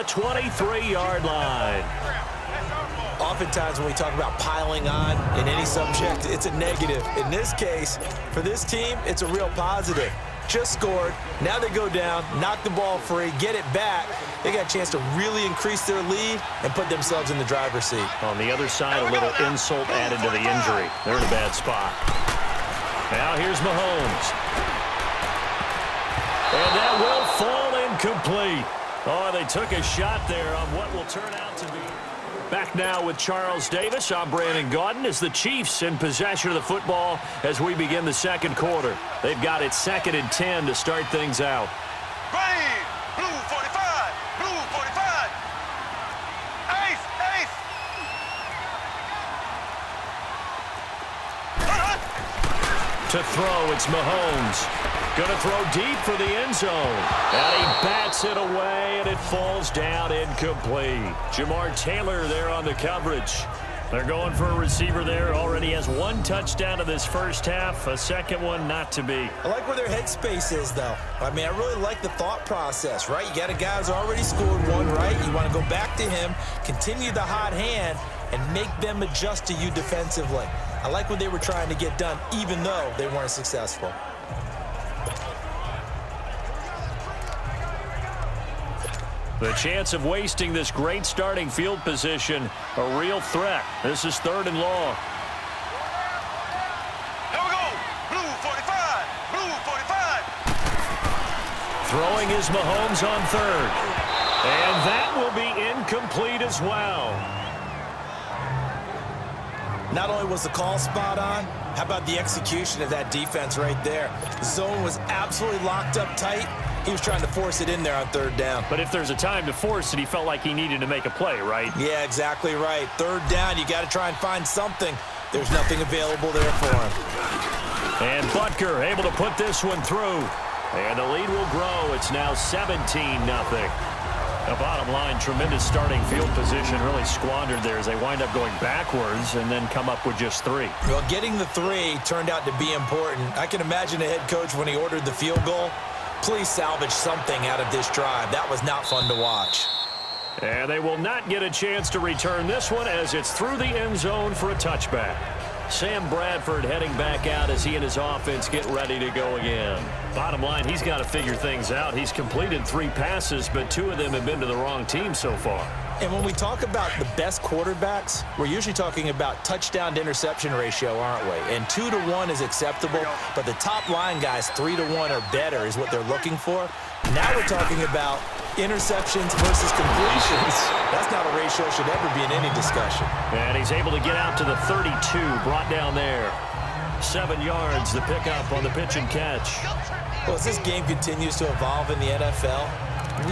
the 23-yard line. Oftentimes when we talk about piling on in any subject, it's a negative. In this case, for this team, it's a real positive. Just scored. Now they go down, knock the ball free, get it back. They got a chance to really increase their lead and put themselves in the driver's seat. On the other side, a little insult added to the injury. They're in a bad spot. Now here's Mahomes. And that will fall incomplete. Oh, they took a shot there on what will turn out to be. Back now with Charles Davis. I'm Brandon Gaudin as the Chiefs in possession of the football as we begin the second quarter. They've got it 2nd and 10 to start things out. Playin, blue 45, blue 45. Ace, ace. To throw, it's Mahomes. Going to throw deep for the end zone. And he bats it away, and it falls down incomplete. Jamar Taylor there on the coverage. They're going for a receiver there. Already has 1 touchdown in this first half. A second one not to be. I like where their headspace is, though. I mean, I really like the thought process, right? You got a guy who's already scored 1, right? You want to go back to him, continue the hot hand, and make them adjust to you defensively. I like what they were trying to get done, even though they weren't successful. The chance of wasting this great starting field position, a real threat. This is 3rd and long. Here we go. Blue 45, blue 45. Throwing is Mahomes on 3rd. And that will be incomplete as well. Not only was the call spot on, how about the execution of that defense right there? The zone was absolutely locked up tight. He was trying to force it in there on 3rd down. But if there's a time to force it, he felt like he needed to make a play, right? Yeah, exactly right. 3rd down, you got to try and find something. There's nothing available there for him. And Butker able to put this one through. And the lead will grow. It's now 17-0. The bottom line, tremendous starting field position, really squandered there as they wind up going backwards and then come up with just 3. Well, getting the 3 turned out to be important. I can imagine a head coach when he ordered the field goal. Please salvage something out of this drive. That was not fun to watch. And they will not get a chance to return this one as it's through the end zone for a touchback. Sam Bradford heading back out as he and his offense get ready to go again. Bottom line, he's got to figure things out. He's completed 3 passes, but 2 of them have been to the wrong team so far. And when we talk about the best quarterbacks, we're usually talking about touchdown to interception ratio, aren't we? And 2 to 1 is acceptable, but the top line guys 3 to 1 or better is what they're looking for. Now we're talking about interceptions versus completions. That's not a ratio that should ever be in any discussion. And he's able to get out to the 32, brought down there. 7 yards, the pickup on the pitch and catch. Well, as this game continues to evolve in the NFL,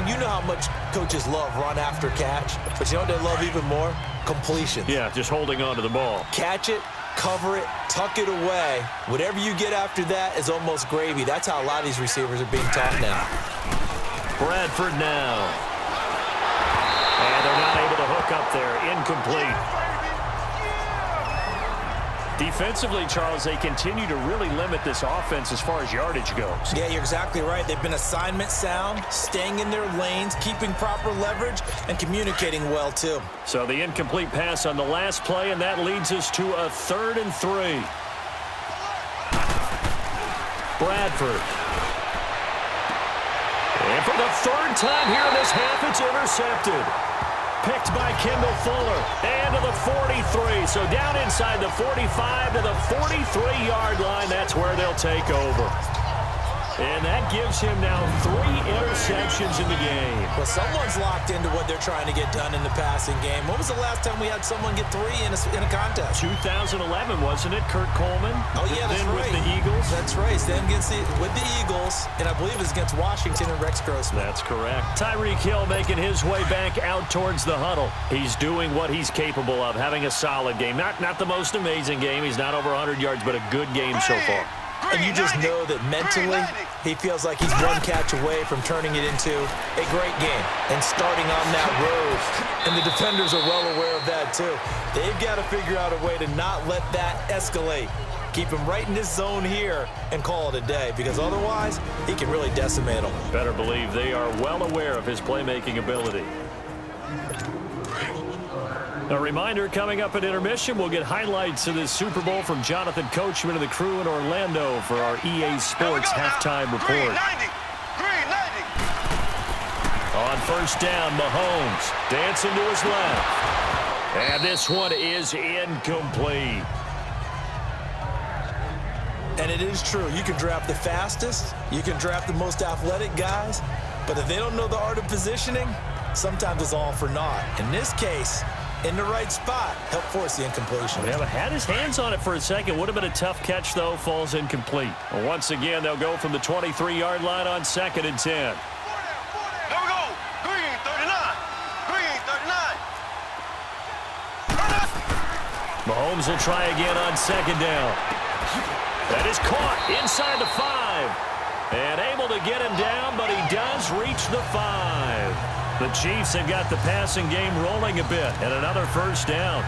you know how much coaches love run after catch, but you know what they love even more? Completions. Yeah, just holding on to the ball. Catch it, cover it, tuck it away. Whatever you get after that is almost gravy. That's how a lot of these receivers are being taught now. Bradford now. And they're not able to hook up there. Incomplete. Defensively, Charles, they continue to really limit this offense as far as yardage goes. Yeah, you're exactly right. They've been assignment sound, staying in their lanes, keeping proper leverage, and communicating well, too. So the incomplete pass on the last play, and that leads us to a 3rd and 3. Bradford. And for the 3rd time here in this half, it's intercepted. Picked by Kendall Fuller. And to the 43. So down inside the 45 to the 43-yard line. That's where they'll take over. And that gives him now 3 interceptions in the game. Well, someone's locked into what they're trying to get done in the passing game. When was the last time we had someone get 3 in a contest? 2011, wasn't it? Kurt Coleman? Oh, yeah, that's then right. With the Eagles? That's right. Then with the Eagles, and I believe it's against Washington and Rex Grossman. That's correct. Tyreek Hill making his way back out towards the huddle. He's doing what he's capable of, having a solid game. Not the most amazing game. He's not over 100 yards, but a good game so far. And you just know that mentally, he feels like he's 1 catch away from turning it into a great game and starting on that road. And the defenders are well aware of that, too. They've got to figure out a way to not let that escalate. Keep him right in this zone here and call it a day, because otherwise he can really decimate them. Better believe they are well aware of his playmaking ability. A reminder, coming up at intermission, we'll get highlights of this Super Bowl from Jonathan Coachman and the crew in Orlando for our EA Sports halftime report. Green 90. Green 90. On first down, Mahomes dancing to his left. And this one is incomplete. And it is true. You can draft the fastest. You can draft the most athletic guys. But if they don't know the art of positioning, sometimes it's all for naught. In this case, in the right spot, help force the incompletion. Yeah, but had his hands on it for a second. Would have been a tough catch, though. Falls incomplete. Well, once again, they'll go from the 23-yard line on 2nd and 10. There we go. Green 39. Green 39. Mahomes will try again on 2nd down. That is caught inside the 5. And able to get him down, but he does reach the 5. The Chiefs have got the passing game rolling a bit, and another first down.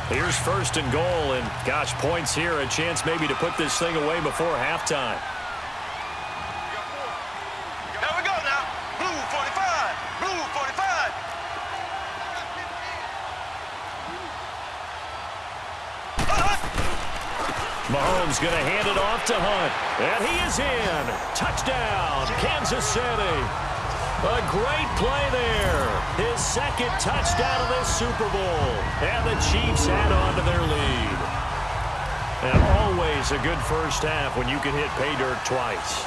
Here's 1st and goal, and gosh, points here, a chance maybe to put this thing away before halftime. There we go now. Blue 45. Blue 45. Mahomes going to hand it off to Hunt. And he is in. Touchdown, Kansas City. A great play there. His 2nd touchdown of this Super Bowl. And the Chiefs add on to their lead. And always a good first half when you can hit pay dirt twice.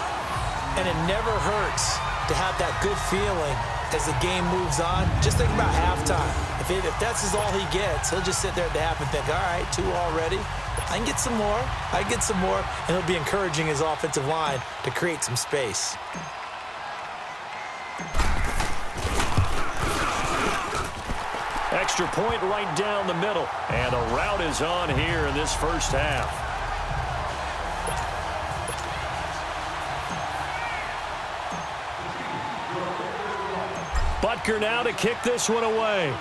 And it never hurts to have that good feeling as the game moves on. Just think about halftime. If that's all he gets, he'll just sit there at the half and think, all right, 2 already. I can get some more. I can get some more. And he'll be encouraging his offensive line to create some space. Extra point right down the middle. And a route is on here in this first half. Butker now to kick this one away.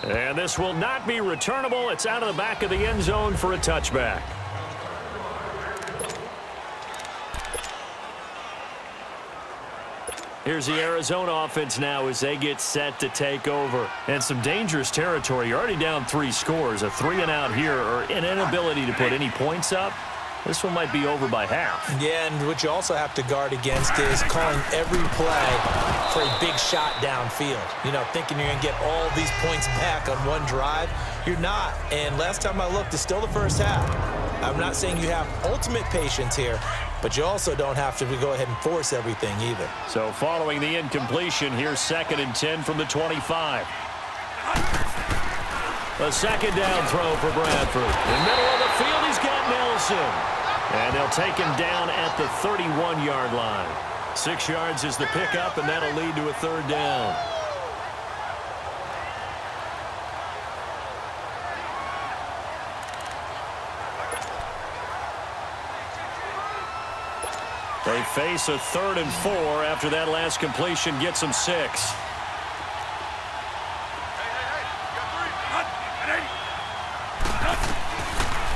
And this will not be returnable. It's out of the back of the end zone for a touchback. Here's the Arizona offense now as they get set to take over. And some dangerous territory. You're already down 3 scores. A 3-and-out here, or an inability to put any points up. This one might be over by half. Yeah, and what you also have to guard against is calling every play for a big shot downfield. You know, thinking you're going to get all these points back on one drive. You're not. And last time I looked, it's still the first half. I'm not saying you have ultimate patience here, but you also don't have to go ahead and force everything either. So following the incompletion, here's 2nd and 10 from the 25. A 2nd down throw for Bradford. In the middle of the field, he's got Nelson. And they'll take him down at the 31-yard line. 6 yards is the pickup, and that'll lead to a 3rd down. They face a 3rd and 4 after that last completion gets them 6.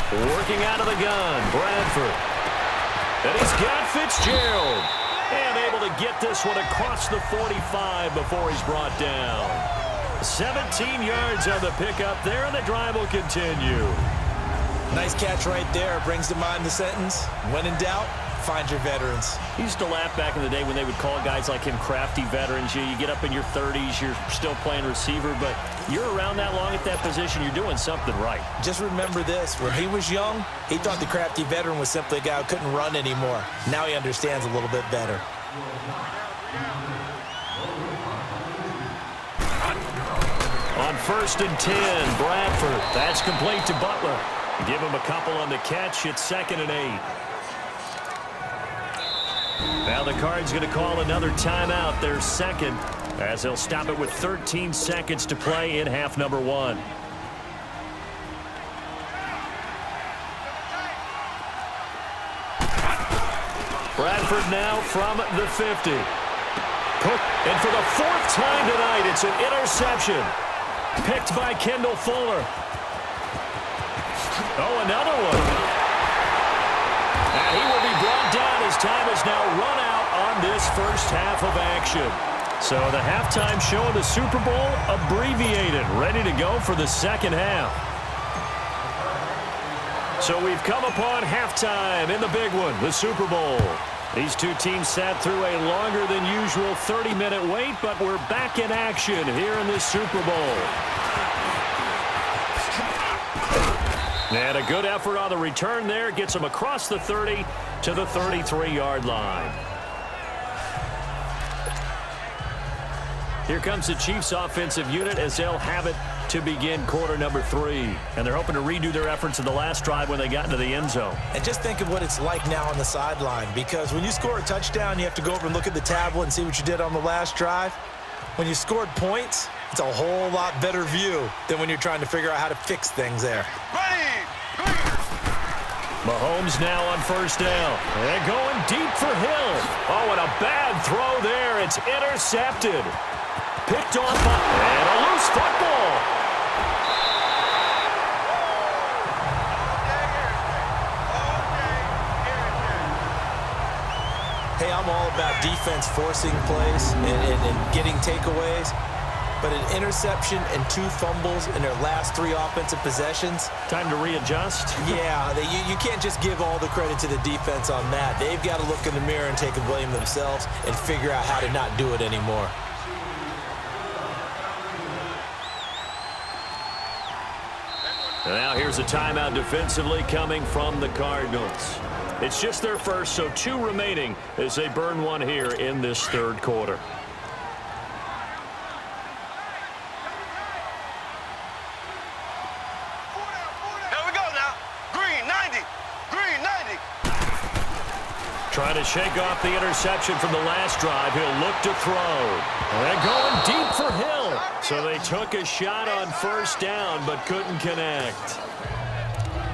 Working out of the gun, Bradford. And he's got Fitzgerald. And able to get this one across the 45 before he's brought down. 17 yards on the pickup there, and the drive will continue. Nice catch right there. Brings to mind the sentence, when in doubt, find your veterans. He used to laugh back in the day when they would call guys like him crafty veterans. You get up in your 30s, you're still playing receiver, but you're around that long at that position, you're doing something right. Just remember this. When he was young, he thought the crafty veteran was simply a guy who couldn't run anymore. Now he understands a little bit better. On 1st and 10, Bradford. That's complete to Butler. Give him a couple on the catch. It's 2nd and 8. Now the Cards going to call another timeout, their 2nd, as they'll stop it with 13 seconds to play in half number 1. Bradford now from the 50. And for the fourth time tonight, it's an interception. Picked by Kendall Fuller. Oh, another one. And he will be brought down as time is now run out on this first half of action. So the halftime show of the Super Bowl abbreviated, ready to go for the second half. So we've come upon halftime in the big one, the Super Bowl. These two teams sat through a longer than usual 30-minute wait, but we're back in action here in the Super Bowl. And a good effort on the return there gets them across the 30 to the 33-yard line. Here comes the Chiefs' offensive unit as they'll have it to begin quarter number 3. And they're hoping to redo their efforts in the last drive when they got into the end zone. And just think of what it's like now on the sideline, because when you score a touchdown, you have to go over and look at the tablet and see what you did on the last drive. When you scored points, it's a whole lot better view than when you're trying to figure out how to fix things there. Mahomes now on first down. And going deep for Hill. Oh, and a bad throw there. It's intercepted. Picked off and a loose football. Hey, I'm all about defense forcing plays and getting takeaways. But an interception and 2 fumbles in their last 3 offensive possessions. Time to readjust. Yeah, you can't just give all the credit to the defense on that. They've got to look in the mirror and take the blame themselves and figure out how to not do it anymore. And now here's a timeout defensively coming from the Cardinals. It's just their first, so 2 remaining as they burn one here in this third quarter. Trying to shake off the interception from the last drive. He'll look to throw. And going deep for Hill. So they took a shot on first down, but couldn't connect.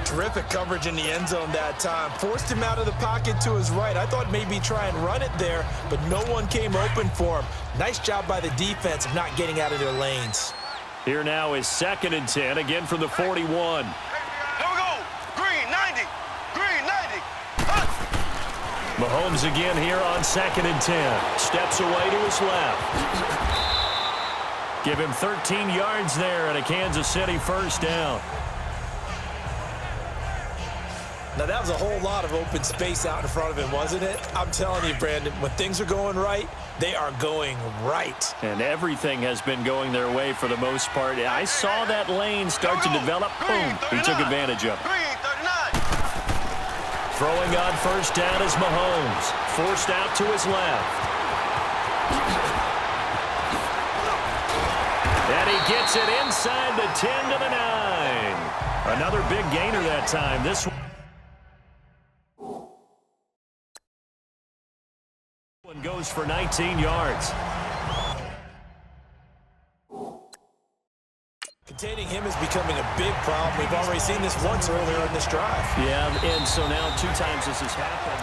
Terrific coverage in the end zone that time. Forced him out of the pocket to his right. I thought maybe try and run it there, but no one came open for him. Nice job by the defense of not getting out of their lanes. Here now is 2nd and 10, again from the 41. Mahomes again here on 2nd and 10. Steps away to his left. Give him 13 yards there and a Kansas City first down. Now, that was a whole lot of open space out in front of him, wasn't it? I'm telling you, Brandon, when things are going right, they are going right. And everything has been going their way for the most part. I saw that lane start to develop. Boom. He took advantage of it. Throwing on first down is Mahomes. Forced out to his left. And he gets it inside the 10 to the 9. Another big gainer that time. This one goes for 19 yards. Containing him is becoming a big problem. We've already seen this once earlier in this drive. Yeah, and so now 2 times this has happened.